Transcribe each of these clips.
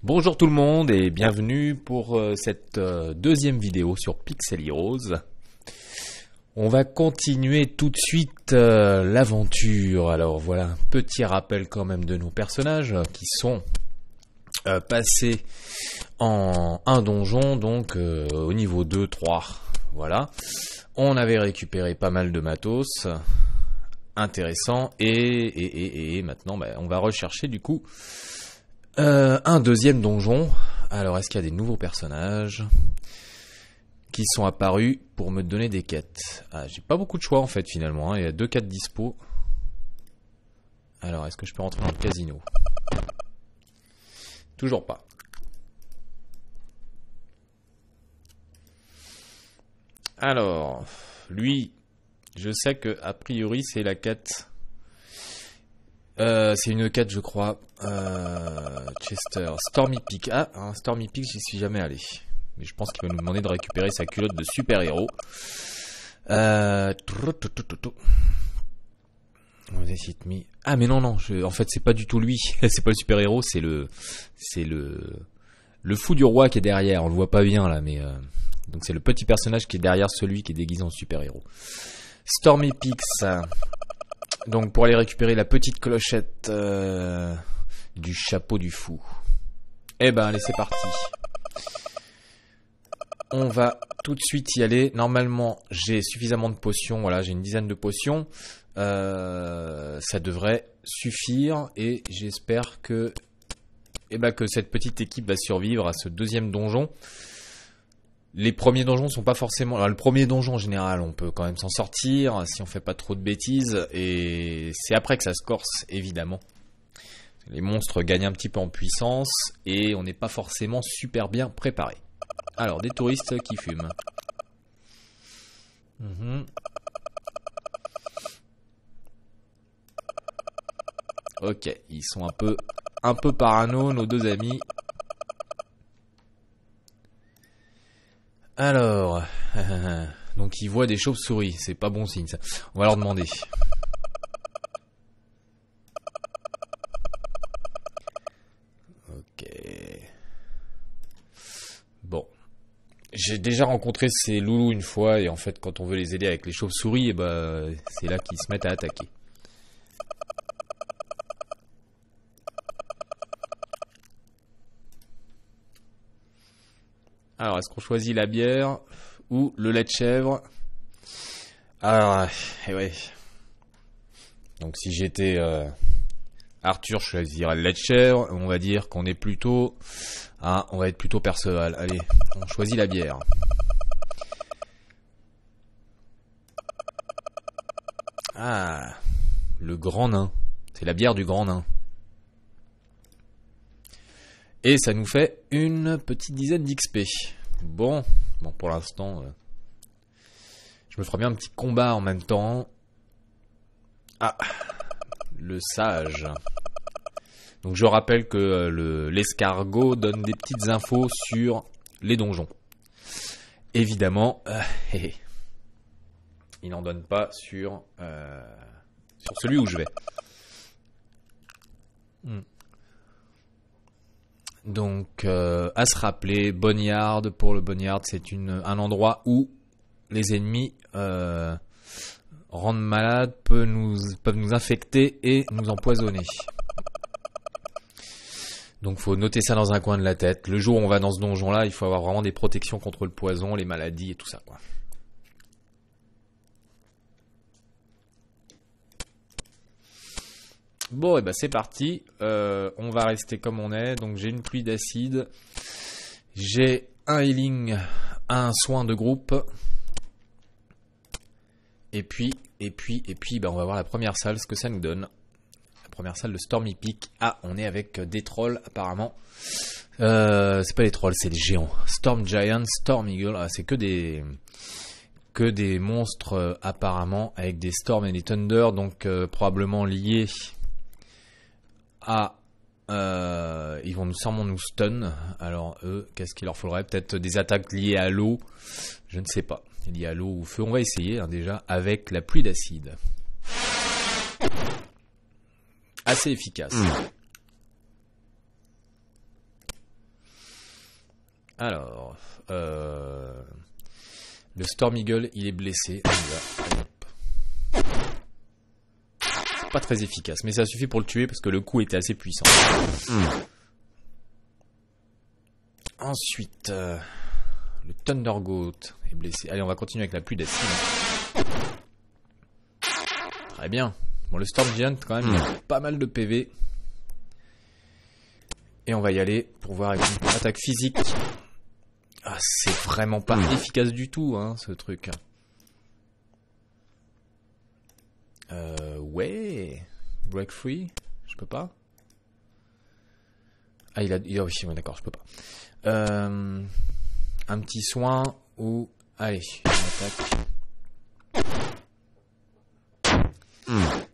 Bonjour tout le monde et bienvenue pour cette deuxième vidéo sur Pixel Heroes. On va continuer tout de suite l'aventure. Alors voilà, un petit rappel quand même de nos personnages qui sont passés en un donjon, donc au niveau 2, 3. Voilà. On avait récupéré pas mal de matos intéressant et maintenant on va rechercher du coup un deuxième donjon. Alors est-ce qu'il y a des nouveaux personnages qui sont apparus pour me donner des quêtes? J'ai pas beaucoup de choix en fait finalement, hein. Il y a 2 quêtes dispo. Alors est-ce que je peux rentrer dans le casino? Toujours pas. Alors, lui, je sais que a priori c'est la quête. C'est une quête, je crois. Chester, Stormy Peak. Stormy Peak, j'y suis jamais allé. Mais je pense qu'il va nous demander de récupérer sa culotte de super-héros. Mais non, en fait, c'est pas du tout lui. C'est pas le super-héros, c'est le fou du roi qui est derrière. On le voit pas bien là, mais donc c'est le petit personnage qui est derrière celui qui est déguisé en super-héros. Stormy Peaks. Donc pour aller récupérer la petite clochette du chapeau du fou. Eh ben allez, c'est parti. On va tout de suite y aller. Normalement j'ai suffisamment de potions. Voilà, j'ai une dizaine de potions. Ça devrait suffire et j'espère que cette petite équipe va survivre à ce deuxième donjon. Les premiers donjons sont pas forcément... Alors le premier donjon en général, on peut quand même s'en sortir si on fait pas trop de bêtises. Et c'est après que ça se corse, évidemment. Les monstres gagnent un petit peu en puissance et on n'est pas forcément super bien préparé. Alors, des touristes qui fument. Ok, ils sont un peu parano, nos deux amis. Alors, donc ils voient des chauves-souris, c'est pas bon signe ça. On va leur demander. Ok. Bon. J'ai déjà rencontré ces loulous une fois et en fait quand on veut les aider avec les chauves-souris, c'est là qu'ils se mettent à attaquer. Alors, est-ce qu'on choisit la bière ou le lait de chèvre? Alors, ouais. Donc, si j'étais Arthur, je choisirais le lait de chèvre. On va dire qu'on est plutôt... on va être plutôt Perceval. Allez, on choisit la bière. Le grand nain. C'est la bière du grand nain. Et ça nous fait une petite dizaine d'XP. Bon, pour l'instant, je me ferai bien un petit combat en même temps. Le sage. Donc je rappelle que l'escargot donne des petites infos sur les donjons. Évidemment, il n'en donne pas sur celui où je vais. Donc, à se rappeler, Boneyard, pour le Boneyard, c'est un endroit où les ennemis rendent malades, peuvent nous infecter et nous empoisonner. Donc, faut noter ça dans un coin de la tête. Le jour où on va dans ce donjon-là, il faut avoir vraiment des protections contre le poison, les maladies et tout ça, quoi. Bon, c'est parti. On va rester comme on est. Donc j'ai une pluie d'acide. J'ai un healing, un soin de groupe. Et puis, on va voir la première salle, ce que ça nous donne. La première salle de Stormy Peak. On est avec des trolls apparemment. C'est pas les trolls, c'est les géants. Storm Giant, Storm Eagle. C'est que des monstres apparemment avec des storms et des thunder. Donc probablement liés ils vont sûrement nous stun. Alors eux, qu'est-ce qu'il leur faudrait? Peut-être des attaques liées à l'eau. Je ne sais pas. Liées à l'eau ou au feu. On va essayer déjà avec la pluie d'acide. Assez efficace. Alors, le Storm Eagle, il est blessé. On y va. C'est pas très efficace, mais ça suffit pour le tuer parce que le coup était assez puissant. Ensuite, le Thunder Goat est blessé. Allez, on va continuer avec la pluie d'acide. Très bien. Bon, le Storm Giant, quand même, il a pas mal de PV. Et on va y aller pour voir avec une attaque physique. Ah, c'est vraiment pas efficace du tout, hein, ce truc. Ouais. Break free. Je peux pas. Ah, il a oui, d'accord, je peux pas. Un petit soin ou... Allez, une attaque.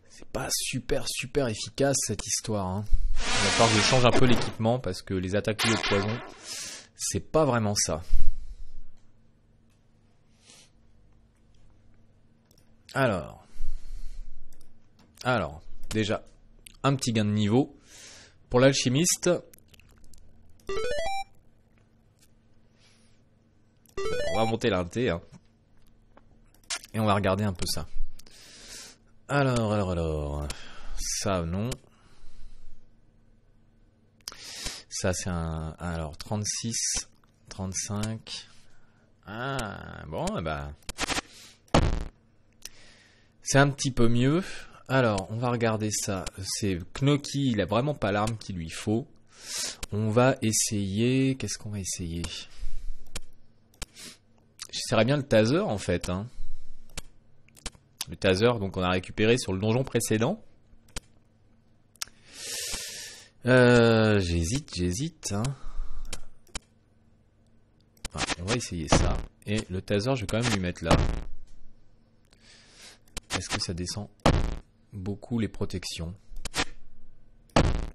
C'est pas super efficace cette histoire, hein. Il va falloir que je change un peu l'équipement parce que les attaques liées au poison, c'est pas vraiment ça. Alors, déjà, un petit gain de niveau. Pour l'alchimiste, on va monter l'inté, hein. Et on va regarder un peu ça. Alors, ça non. Ça c'est un... Alors 36, 35... Ah, bon, bah... C'est un petit peu mieux. Alors, on va regarder ça. C'est Knoki, il a vraiment pas l'arme qu'il lui faut. On va essayer... Qu'est-ce qu'on va essayer? J'essaierais bien le taser en fait, hein. Le taser, donc on a récupéré sur le donjon précédent. J'hésite, hein. Ah, on va essayer ça. Et le taser, je vais quand même lui mettre là. Est-ce que ça descend beaucoup les protections?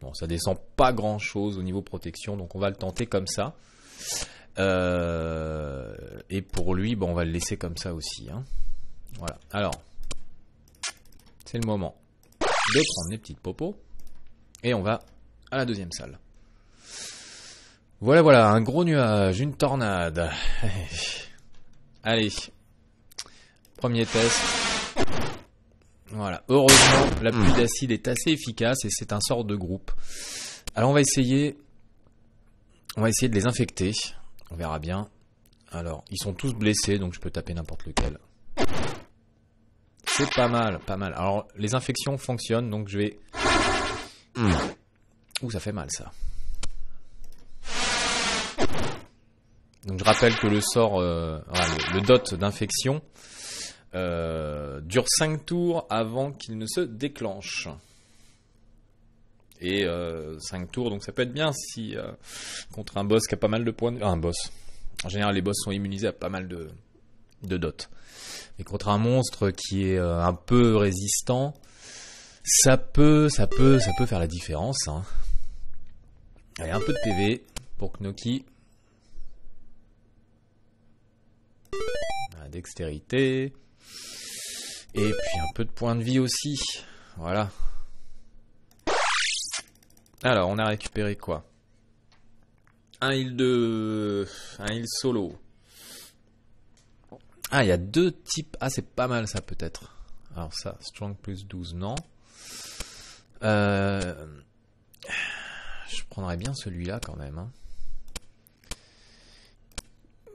Bon, ça descend pas grand chose au niveau protection, donc on va le tenter comme ça. Et pour lui, bon, on va le laisser comme ça aussi, hein. Voilà. Alors, c'est le moment de prendre les petites popos. Et on va à la deuxième salle. Voilà, un gros nuage, une tornade. Allez, premier test. Voilà, heureusement, la pluie d'acide est assez efficace et c'est un sort de groupe. Alors on va essayer de les infecter. On verra bien. Alors, ils sont tous blessés, donc je peux taper n'importe lequel. C'est pas mal. Alors, les infections fonctionnent, donc je vais... Ouh, ça fait mal, ça. Donc, je rappelle que le sort... le dot d'infection dure 5 tours avant qu'il ne se déclenche. Et 5 tours, donc ça peut être bien si... contre un boss qui a pas mal de points de... un boss. En général, les boss sont immunisés à pas mal de dots. Et contre un monstre qui est un peu résistant, ça peut faire la différence, hein. Allez, un peu de PV pour Knoki. La dextérité. Et puis un peu de points de vie aussi. Voilà. Alors, on a récupéré quoi? Un heal solo. Ah, il y a deux types. Ah, c'est pas mal ça peut-être. Alors ça, strong plus 12, non. Je prendrais bien celui-là quand même, hein.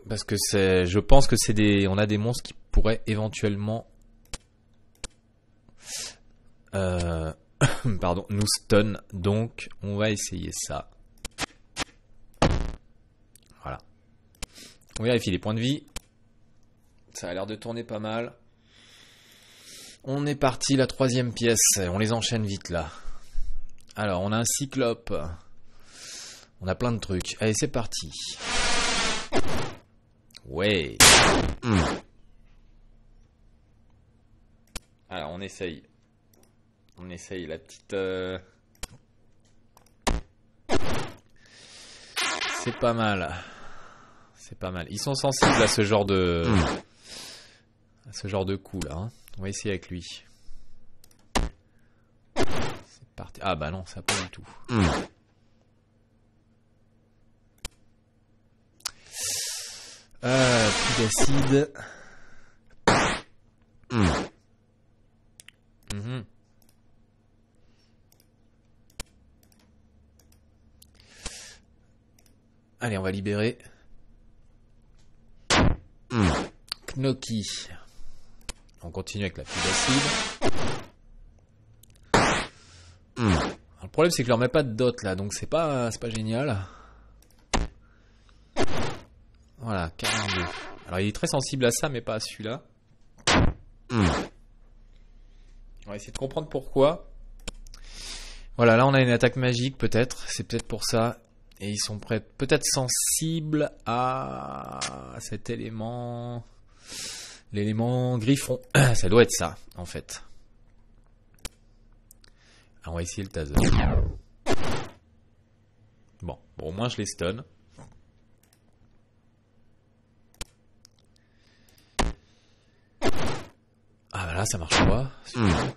Parce que je pense que on a des monstres qui pourraient éventuellement pardon, nous stun. Donc, on va essayer ça. Voilà. On vérifie les points de vie. Ça a l'air de tourner pas mal. On est parti, la troisième pièce. On les enchaîne vite là. Alors, on a un cyclope. On a plein de trucs. Allez, c'est parti. Ouais. Alors, on essaye. On essaye la petite... C'est pas mal. C'est pas mal. Ils sont sensibles à ce genre de... à ce genre de coup là, hein. On va essayer avec lui. C'est parti. Ah bah non, ça pas du tout. d'acide. Allez, on va libérer. Knocky. On continue avec la pluie d'acide. Le problème, c'est que je leur mets pas de dot là, donc c'est pas génial. Voilà, 42. Alors il est très sensible à ça, mais pas à celui-là. On va essayer de comprendre pourquoi. Voilà, là on a une attaque magique peut-être, c'est peut-être pour ça. Et ils sont peut-être sensibles à cet élément, l'élément griffon. Ça doit être ça, en fait. Alors, on va essayer le taser. Bon, au moins je les stun. Ah bah là, ça marche pas. Super.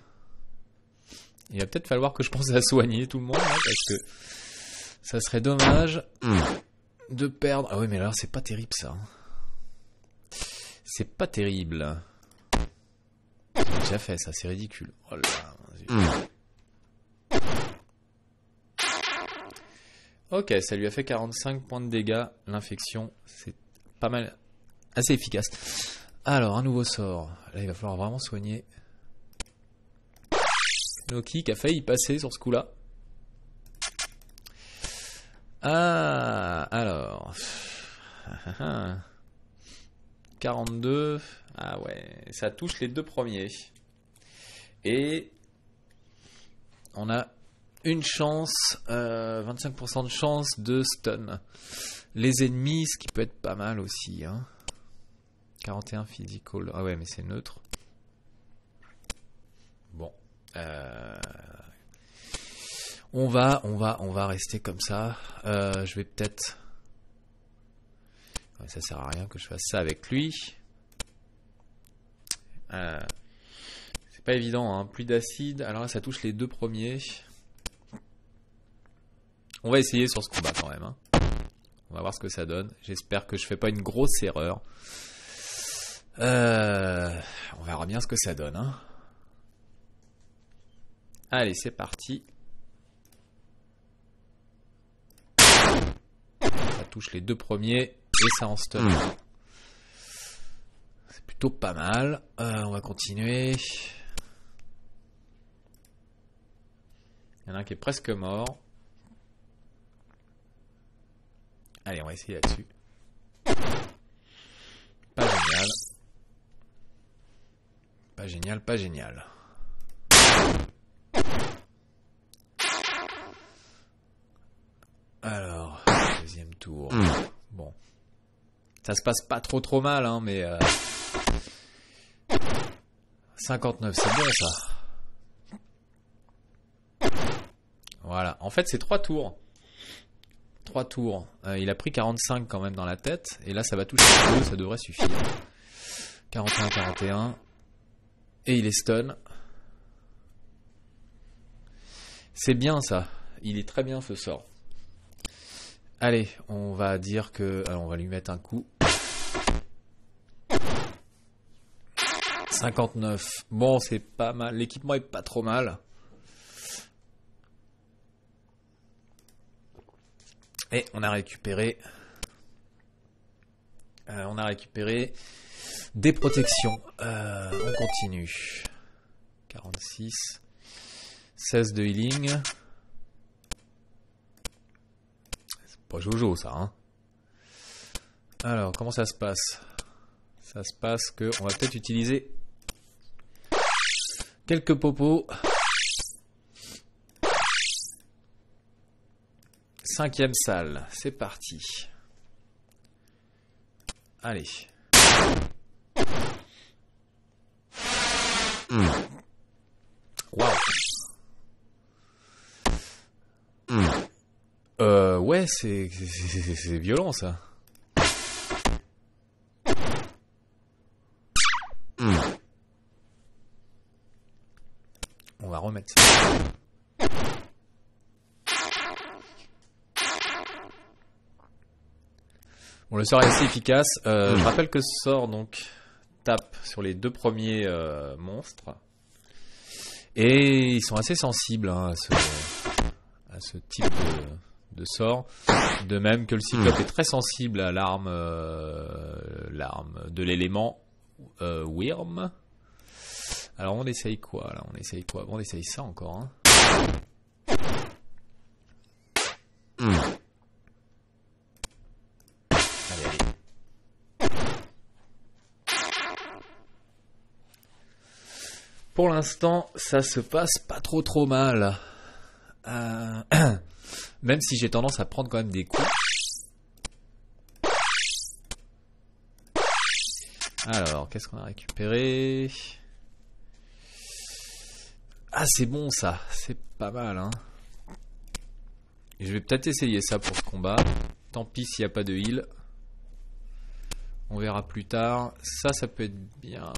Il va peut-être falloir que je pense à soigner tout le monde, hein, parce que ça serait dommage de perdre. Ah oui, mais là, c'est pas terrible, ça. C'est pas terrible. J'ai déjà fait ça, c'est ridicule. Oh là, ok, ça lui a fait 45 points de dégâts. L'infection, c'est pas mal, assez efficace. Alors, un nouveau sort. Là, il va falloir vraiment soigner. Loki qui a failli passer sur ce coup-là. Ah, alors. 42. Ah ouais, ça touche les deux premiers. Et on a une chance, 25% de chance de stun les ennemis, ce qui peut être pas mal aussi. Hein. 41 physical. Ah ouais, mais c'est neutre. Bon. On va rester comme ça. Je vais peut-être... Ouais, ça sert à rien que je fasse ça avec lui. C'est pas évident, hein. Pluie d'acide. Alors là, ça touche les deux premiers. On va essayer sur ce combat quand même. Hein. On va voir ce que ça donne. J'espère que je fais pas une grosse erreur. On verra bien ce que ça donne. Hein. Allez, c'est parti. Ça touche les deux premiers et ça en stun. C'est plutôt pas mal. On va continuer. Il y en a un qui est presque mort. Allez, on va essayer là-dessus. Pas génial. Pas génial, pas génial. Alors, deuxième tour. Bon. Ça se passe pas trop mal, hein, mais... 59, c'est bon ça. Voilà. En fait, c'est 3 tours. 3 tours. Il a pris 45 quand même dans la tête. Et là, ça va toucher 2, ça devrait suffire. 41, 41. Et il est stun. C'est bien ça. Il est très bien ce sort. Allez, on va dire que... Alors, on va lui mettre un coup. 59. Bon, c'est pas mal. L'équipement est pas trop mal. Et on a récupéré... des protections. On continue. 46. 16 de healing. C'est pas Jojo ça, hein. Alors, comment ça se passe? Ça se passe que on va peut-être utiliser quelques popos. 5e salle, c'est parti. Allez. Waouh. Ouais, c'est violent ça. On va remettre ça. Bon, le sort est assez efficace. Je rappelle que ce sort donc tape sur les 2 premiers monstres. Et ils sont assez sensibles hein, à ce type de sort. De même que le cyclope est très sensible à l'arme de l'élément Wyrm. Alors on essaye quoi là? On essaye quoi? Bon, on essaye ça encore. Hein. Allez, allez. Pour l'instant, ça se passe pas trop mal. Même si j'ai tendance à prendre quand même des coups. Alors, qu'est-ce qu'on a récupéré? Ah, c'est bon ça, c'est pas mal hein. Et je vais peut-être essayer ça pour ce combat. Tant pis s'il n'y a pas de heal. On verra plus tard. Ça peut être bien.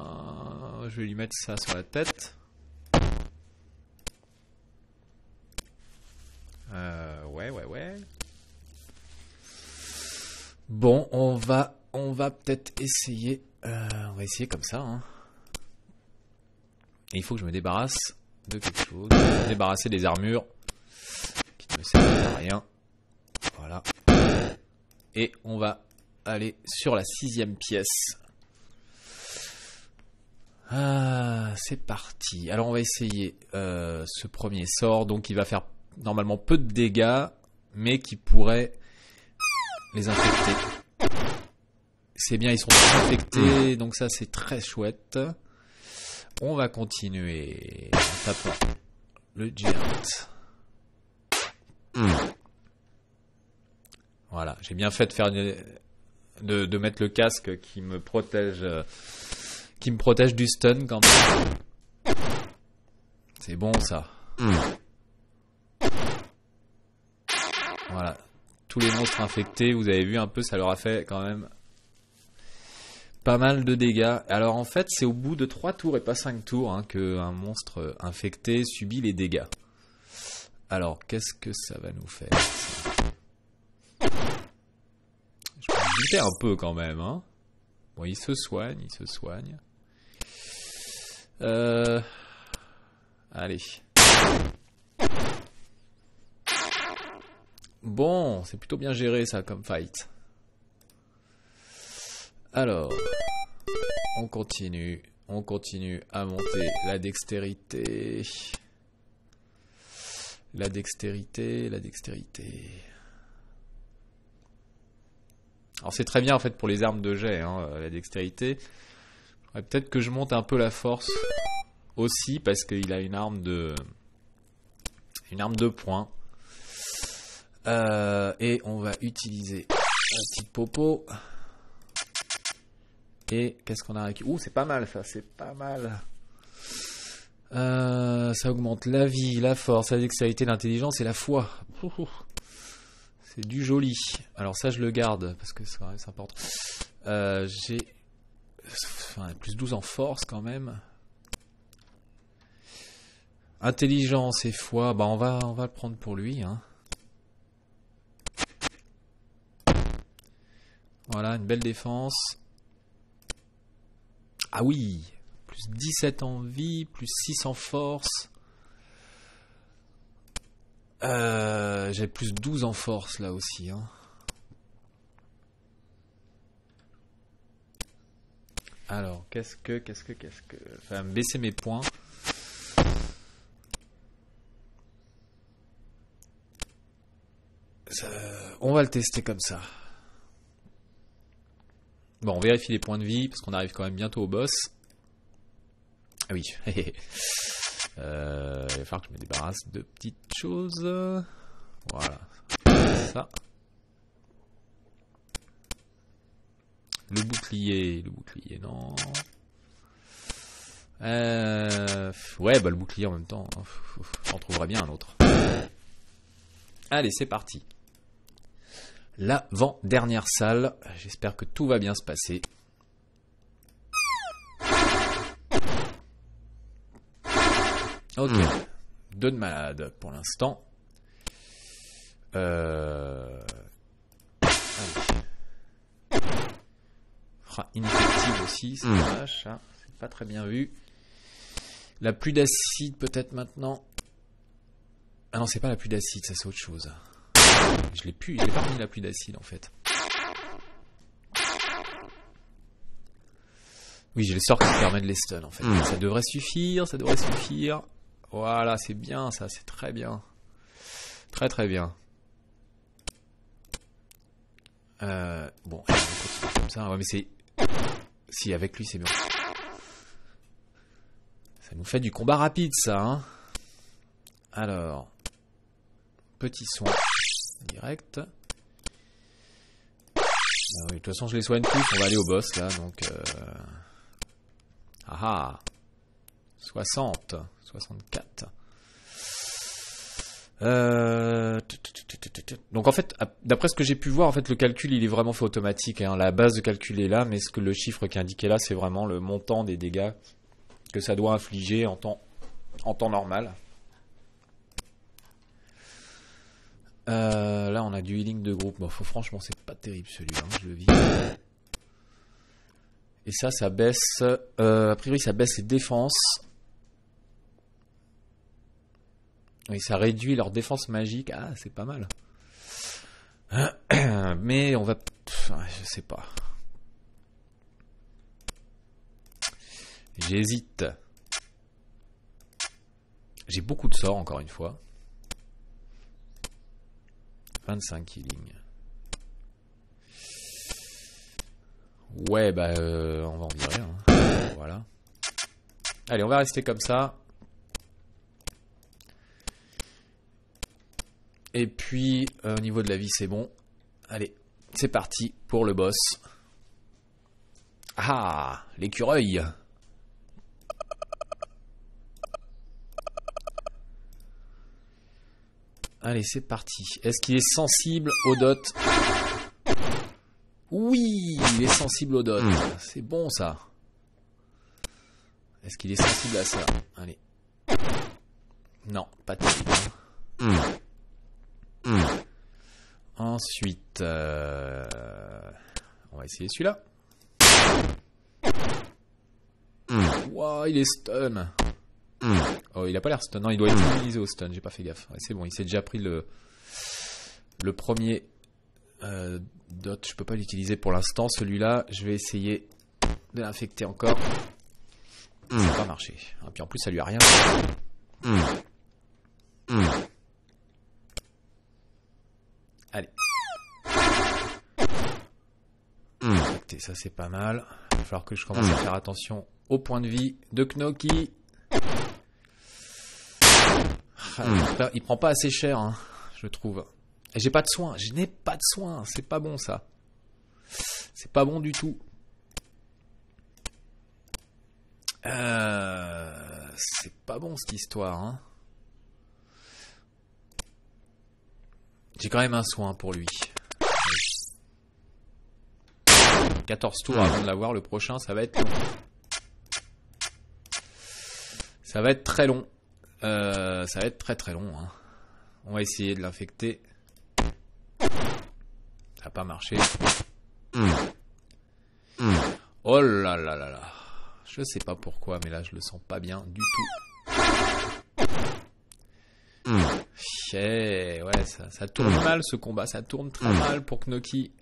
Je vais lui mettre ça sur la tête. Ouais. Bon, on va peut-être essayer. On va essayer comme ça. Hein. Et il faut que je me débarrasse de quelque chose. Me débarrasser des armures qui ne me servent à rien. Voilà. Et on va aller sur la 6e pièce. Ah, c'est parti. Alors on va essayer ce premier sort. Donc il va faire normalement peu de dégâts, mais qui pourrait les infecter. C'est bien, ils sont tous infectés, donc ça c'est très chouette. On va continuer en tapant le Giant. Voilà, j'ai bien fait de faire de mettre le casque qui me protège du stun quand même. C'est bon ça. Voilà, tous les monstres infectés, vous avez vu un peu, ça leur a fait quand même pas mal de dégâts. Alors en fait, c'est au bout de 3 tours et pas 5 tours hein, qu'un monstre infecté subit les dégâts. Alors, qu'est-ce que ça va nous faire? Je peux me buter un peu quand même. Hein. Bon, il se soigne. Allez. Bon, c'est plutôt bien géré ça comme fight. Alors, on continue à monter la dextérité. La dextérité. Alors c'est très bien en fait pour les armes de jet, hein, la dextérité. Peut-être que je monte un peu la force aussi parce qu'il a une arme de poing. Et on va utiliser la petite popo. Et qu'est-ce qu'on a récupéré? Ouh, c'est pas mal ça, c'est pas mal. Ça augmente la vie, la force, la dextérité, l'intelligence et la foi. C'est du joli. Alors ça, je le garde parce que c'est important. J'ai plus 12 en force quand même. Intelligence et foi, bah on va le prendre pour lui. Hein. Voilà, une belle défense. Ah oui, plus 17 en vie, plus 6 en force. J'ai plus 12 en force là aussi. Hein. Alors, qu'est-ce que... Ça va me baisser mes points. On va le tester comme ça. Bon, on vérifie les points de vie, parce qu'on arrive quand même bientôt au boss. Ah oui. Il va falloir que je me débarrasse de petites choses. Voilà. Ça. Le bouclier, non. Ouais, bah le bouclier en même temps. J'en trouverai bien un autre. Allez, c'est parti. L'avant-dernière salle. J'espère que tout va bien se passer. Ok. 2 de malade pour l'instant. Allez. ultra ineffective aussi, c'est dommage, ça. C'est pas très bien vu. La pluie d'acide peut-être maintenant. Ah non, c'est pas la pluie d'acide, ça c'est autre chose. Je l'ai pas remis la pluie d'acide en fait. Oui, j'ai le sort qui permet de les stun en fait. Ça devrait suffire, ça devrait suffire. Voilà, c'est bien ça, c'est très bien. Très très bien. Bon, on continue comme ça. Ouais, mais c'est... Si, avec lui c'est bien. Ça nous fait du combat rapide ça, hein. Alors... Petit soin. Direct. Ah oui, de toute façon je les soigne tous, on va aller au boss là, donc... Ah ah 60, 64. Donc en fait, d'après ce que j'ai pu voir, en fait, le calcul il est vraiment fait automatique. Hein. La base de calcul est là, mais le chiffre qui est indiqué là, c'est vraiment le montant des dégâts que ça doit infliger en temps normal. Là, on a du healing de groupe. Bon, franchement, c'est pas terrible celui-là. Hein, je le vis. Et ça baisse. A priori, ça baisse les défenses. Oui, ça réduit leur défense magique. Ah, c'est pas mal. Mais on va... je sais pas. J'hésite. J'ai beaucoup de sorts, encore une fois. 25 healing. Ouais, bah, on va en virer. Hein. Voilà. Allez, on va rester comme ça. Et puis, au niveau de la vie, c'est bon. Allez, c'est parti pour le boss. Ah, l'écureuil. Allez, c'est parti. Est-ce qu'il est sensible aux dots? Oui, il est sensible aux dots. C'est bon, ça. Est-ce qu'il est sensible à ça? Allez. Non, pas terrible. Ensuite, on va essayer celui-là. Wow, il est stun. Oh, il a pas l'air stun. Non, il doit être immunisé au stun. J'ai pas fait gaffe. Ouais, c'est bon, il s'est déjà pris le premier dot. Je peux pas l'utiliser pour l'instant. Celui-là, je vais essayer de l'infecter encore. Ça n'a pas marché. Et puis en plus, ça lui a rien fait. Allez. Écoutez, ça c'est pas mal. Il va falloir que je commence à faire attention au point de vie de Knoki. Il prend pas assez cher, hein, je trouve. Et j'ai pas de soins. Je n'ai pas de soins. C'est pas bon ça. C'est pas bon du tout. C'est pas bon cette histoire, hein. J'ai quand même un soin pour lui. 14 tours avant de l'avoir, le prochain, ça va être long. Ça va être très long. Ça va être très très long. Hein. On va essayer de l'infecter. Ça n'a pas marché. Oh là là là là. Je sais pas pourquoi, mais là je le sens pas bien du tout. Ouais, ça tourne mal ce combat, ça tourne très mal pour Knoki.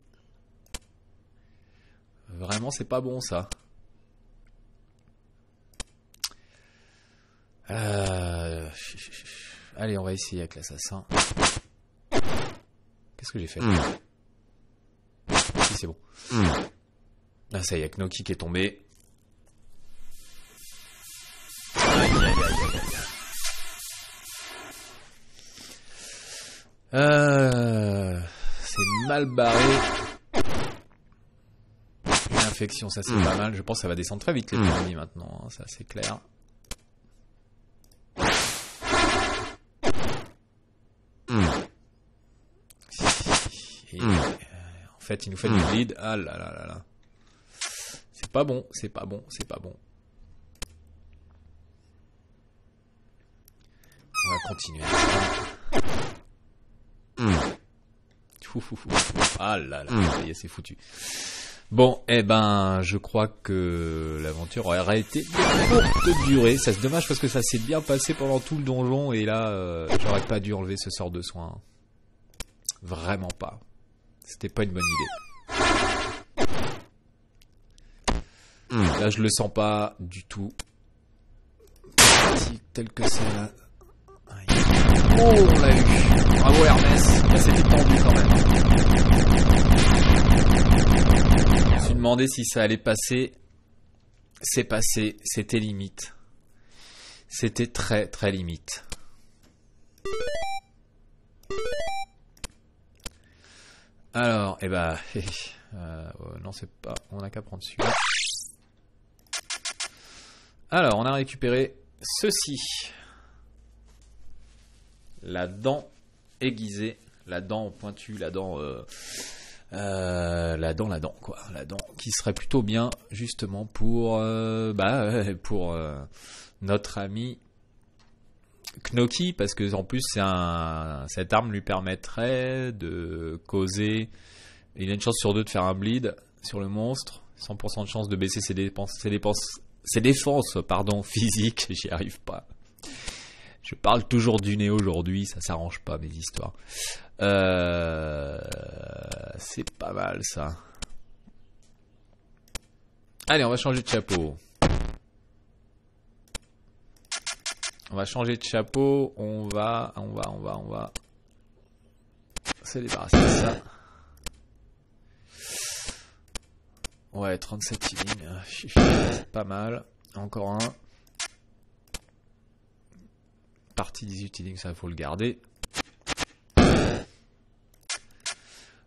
Vraiment, c'est pas bon ça. Allez, on va essayer avec l'assassin. Qu'est-ce que j'ai fait? Si, c'est bon. Là, ça y est, Knoki qui est tombé. Aïe, aïe, aïe, aïe, aïe. C'est mal barré. Une infection, ça c'est pas mal. Je pense que ça va descendre très vite les ennemis maintenant, hein, ça c'est clair. Et, en fait, il nous fait du bleed. Ah là là là là. C'est pas bon, c'est pas bon, c'est pas bon. On va continuer. Ah là là, ça y est, c'est foutu. Bon, eh ben, je crois que l'aventure aurait été de courte durée. Ça, c'est dommage parce que ça s'est bien passé pendant tout le donjon. Et là, j'aurais pas dû enlever ce sort de soin. Vraiment pas. C'était pas une bonne idée. Là, je le sens pas du tout. Tel que c'est là. Oh, on l'a eu. Bravo Hermès. Là, c'était tendu quand même. Je me suis demandé si ça allait passer. C'est passé. C'était limite. C'était très très limite. Alors, eh ben, non, c'est pas. On n'a qu'à prendre celui-là. Alors, on a récupéré ceci. La dent aiguisée, la dent pointue, la dent, quoi. La dent qui serait plutôt bien, justement, pour notre ami Knoki, parce que en plus, cette arme lui permettrait de causer. Il a une chance sur 2 de faire un bleed sur le monstre, 100% de chance de baisser ses défenses physiques. J'y arrive pas. Je parle toujours du nez aujourd'hui, ça s'arrange pas mes histoires. C'est pas mal ça. Allez, on va changer de chapeau. On va changer de chapeau. On va se débarrasser de ça. Ouais, 37 healing. C'est pas mal. Encore un. Partie 18 healing, ça il faut le garder.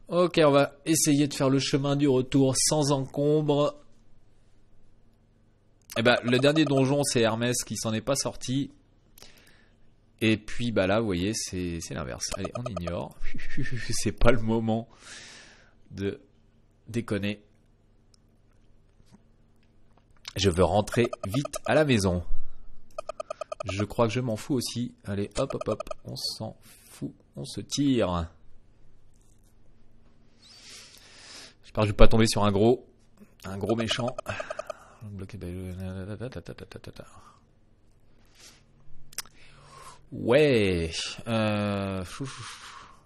Ok, on va essayer de faire le chemin du retour sans encombre. Et bah, le dernier donjon, c'est Hermès qui s'en est pas sorti. Et puis bah là, vous voyez, c'est l'inverse. Allez, on ignore. C'est pas le moment de déconner. Je veux rentrer vite à la maison. Je crois que je m'en fous aussi. Allez, hop, hop, hop. On s'en fout. On se tire. J'espère que je vais pas tomber sur un gros méchant. Ouais.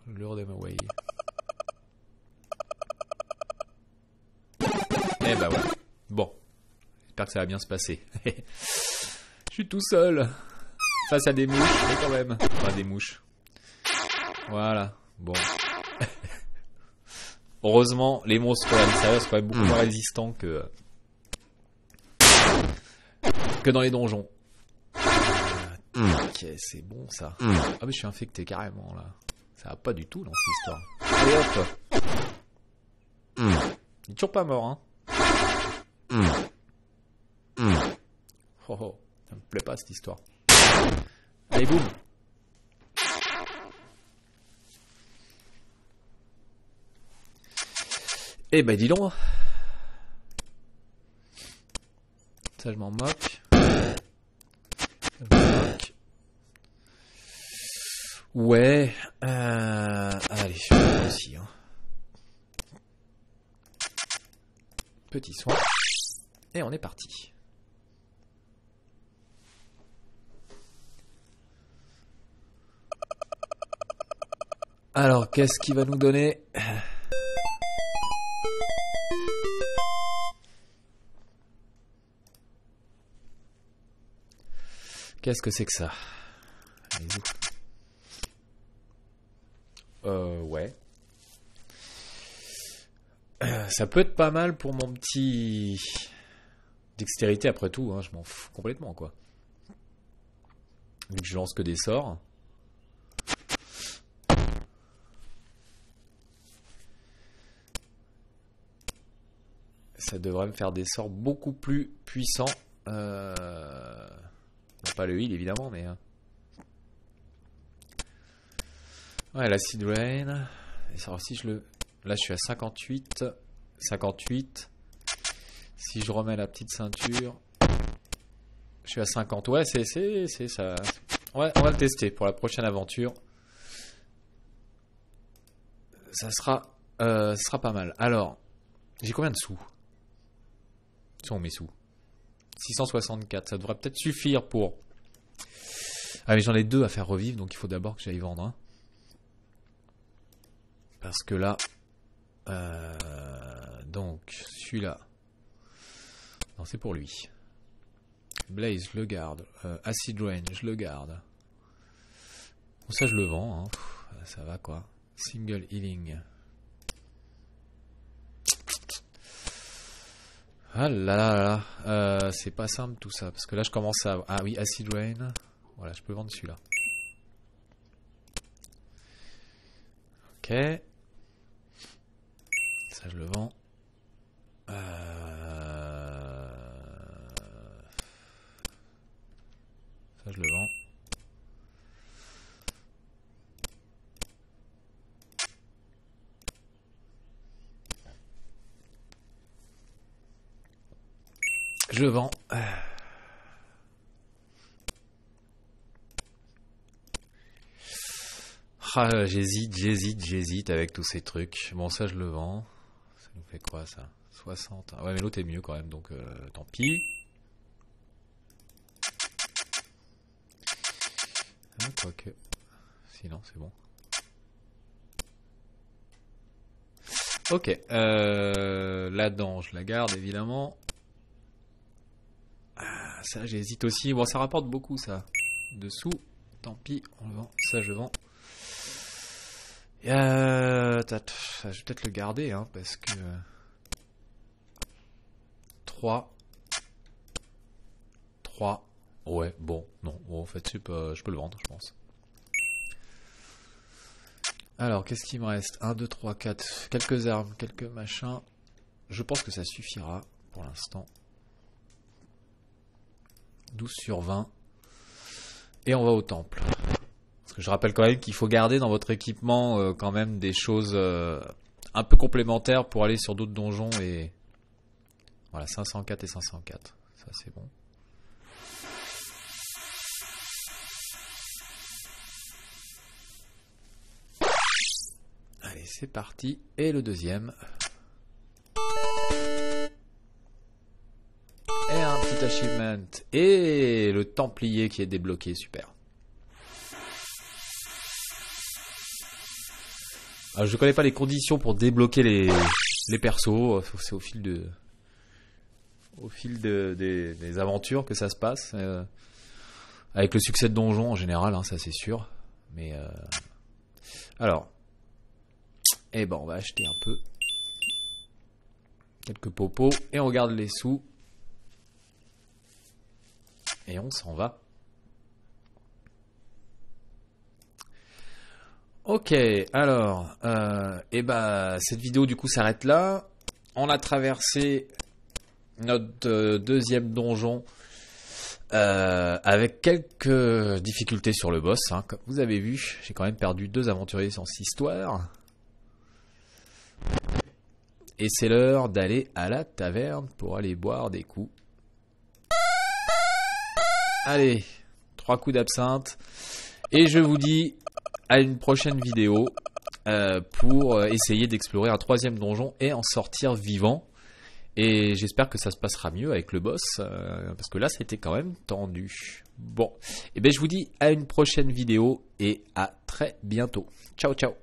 Lure them away. Eh bah voilà. Bon. J'espère que ça va bien se passer. Je suis tout seul. Face à des mouches, mais quand même. Enfin, des mouches. Voilà. Bon. Heureusement, les monstres à l'extérieur sont quand même beaucoup moins résistants que dans les donjons. Ok, c'est bon ça. Ah mais je suis infecté carrément là. Ça va pas du tout dans cette histoire. Allez hop. Il est toujours pas mort, hein. Oh oh, ça me plaît pas cette histoire. Allez boum. Eh ben dis donc. Ça je m'en moque. Ouais. Allez, je vais aussi. Hein. Petit soin. Et on est parti. Alors, qu'est-ce qu'il va nous donner? Qu'est-ce que c'est que ça? Ouais. Ça peut être pas mal pour mon petit dextérité après tout, hein, je m'en fous complètement quoi. Vu que je lance que des sorts. Ça devrait me faire des sorts beaucoup plus puissants. Pas le heal évidemment, mais... Ouais, l'acid rain. Et ça, si je le... Là, je suis à 58. 58. Si je remets la petite ceinture... Je suis à 50. Ouais, c'est ça. Ouais, on va le tester pour la prochaine aventure. Ça sera pas mal. Alors, J'ai combien de sous? Sont mes sous 664, ça devrait peut-être suffire pour... Ah mais j'en ai 2 à faire revivre, donc il faut d'abord que j'aille vendre un. Parce que là... donc, celui-là... Non, c'est pour lui. Blaze, je le garde. Acid Rain, je le garde. Bon, ça je le vends, hein. Ça va quoi. Single Healing. Ah là là là, c'est pas simple tout ça, parce que là je commence à... Ah oui, Acid Rain. Voilà, je peux vendre celui-là. Ok. Ça je le vends. Ça je le vends. Je vends. Ah, j'hésite avec tous ces trucs. Bon, ça je le vends. Ça nous fait quoi ça? 60. Ouais, mais l'autre est mieux quand même, donc tant pis. Ah, quoique. Sinon, c'est bon. Ok. Là-dedans, je la garde évidemment. Ah, ça, j'hésite aussi. Bon, ça rapporte beaucoup ça. Dessous. Tant pis, on le vend. Ça, je vends. Je vais peut-être le garder, hein, parce que... 3. Ouais, bon, non. Bon, en fait, je peux le vendre, je pense. Alors, qu'est-ce qu'il me reste? 1, 2, 3, 4. Quelques armes, quelques machins. Je pense que ça suffira pour l'instant. 12 sur 20. Et on va au temple. Parce que je rappelle quand même qu'il faut garder dans votre équipement quand même des choses un peu complémentaires pour aller sur d'autres donjons. Et voilà, 504 et 504. Ça, c'est bon. Allez, c'est parti. Et le deuxième. Et un petit achievement. Et le templier qui est débloqué, super. Alors, je connais pas les conditions pour débloquer les persos. C'est au fil des aventures que ça se passe. Avec le succès de donjon en général, hein, ça c'est sûr. Mais alors, eh ben on va acheter un peu. Quelques popos. Et on garde les sous. Et on s'en va. Ok, alors, et bah cette vidéo du coup s'arrête là. On a traversé notre deuxième donjon avec quelques difficultés sur le boss. Hein. Comme vous avez vu, j'ai quand même perdu 2 aventuriers sans histoire. Et c'est l'heure d'aller à la taverne pour aller boire des coups. Allez, 3 coups d'absinthe. Et je vous dis à une prochaine vidéo pour essayer d'explorer un 3e donjon et en sortir vivant. Et j'espère que ça se passera mieux avec le boss, parce que là, c'était quand même tendu. Bon, et bien je vous dis à une prochaine vidéo et à très bientôt. Ciao, ciao.